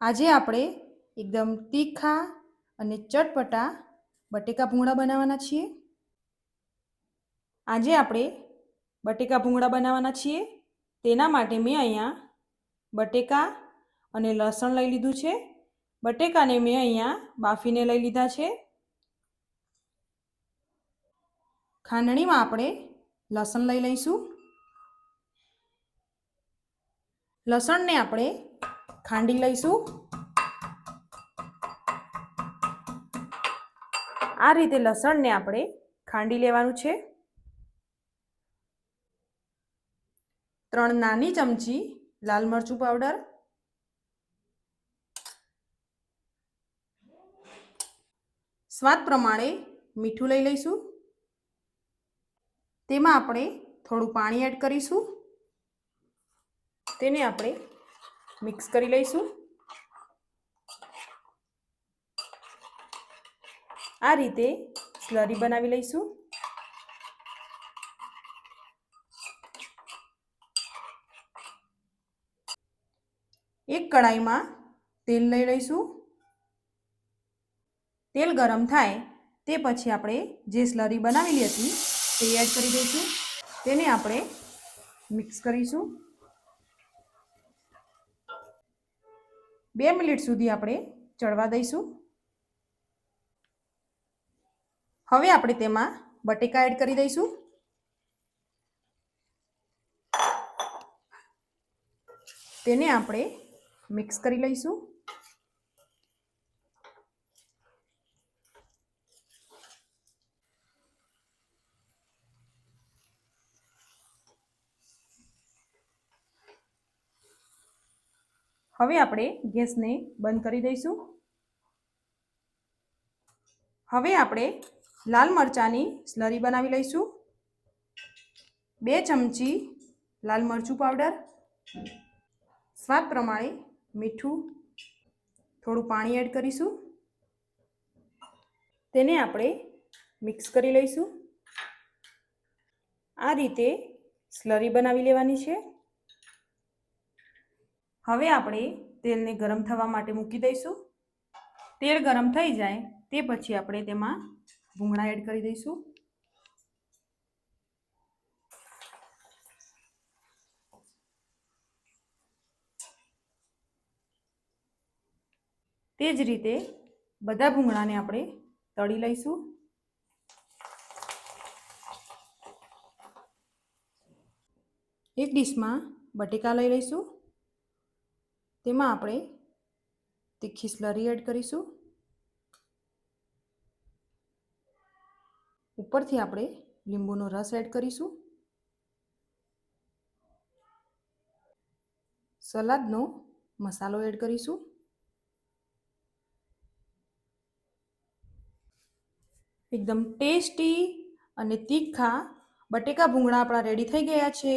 આજે આપણે એકદમ તીખા અને ચટપટા બટેકા ભૂંગળા બનાવવાના છીએ. આજે આપણે બટેકા ભૂંગળા બનાવવાના છીએ. તેના માટે મેં અહીંયા બટેકા અને લસણ લઈ લીધું છે. બટેકાને મેં અહીંયા બાફીને લઈ લીધા છે. ખાંડણીમાં આપણે લસણ લઈ લઈશું. લસણને આપણે ખાંડી લઈશું. આ રીતે લસણને આપણે ખાંડી લેવાનું છે. 3 નાની ચમચી લાલ મરચું પાવડર, સ્વાદ પ્રમાણે મીઠું લઈ લઈશું. તેમાં આપણે થોડું પાણી એડ કરીશું. તેને આપણે મિક્સ કરી લઈશું. આ રીતે સ્લરી બનાવી લઈશું. એક કડાઈમાં તેલ લઈ લઈશું. તેલ ગરમ થાય તે પછી આપણે જે સ્લરી બનાવેલી હતી તે એડ કરી દઈશું. તેને આપણે મિક્સ કરીશું. 2 મિનિટ સુધી આપણે ચડવા દઈશું. હવે આપણે તેમાં બટેકા એડ કરી દઈશું. તેને આપણે મિક્સ કરી લઈશું. હવે આપણે ગેસને બંધ કરી દઈશું. હવે આપણે લાલ મરચાંની સ્લરી બનાવી લઈશું. 2 ચમચી લાલ મરચું પાવડર, સ્વાદ પ્રમાણે મીઠું, થોડું પાણી એડ કરીશું. તેને આપણે મિક્સ કરી લઈશું. આ રીતે સ્લરી બનાવી લેવાની છે. હવે આપણે તેલને ગરમ થવા માટે મૂકી દઈશું. તેલ ગરમ થઈ જાય તે પછી આપણે તેમાં ભૂંગળા એડ કરી દઈશું. તે જ રીતે બધા ભૂંગળાને આપણે તળી લઈશું. એક ડીશમાં બટેકા લઈ લઈશું. તેમાં આપણે તીખી સ્લરી એડ કરીશું. ઉપરથી આપણે લીંબુનો રસ એડ કરીશું. સલાદનો મસાલો એડ કરીશું. એકદમ ટેસ્ટી અને તીખા બટેકા ભૂંગળા આપણા રેડી થઈ ગયા છે.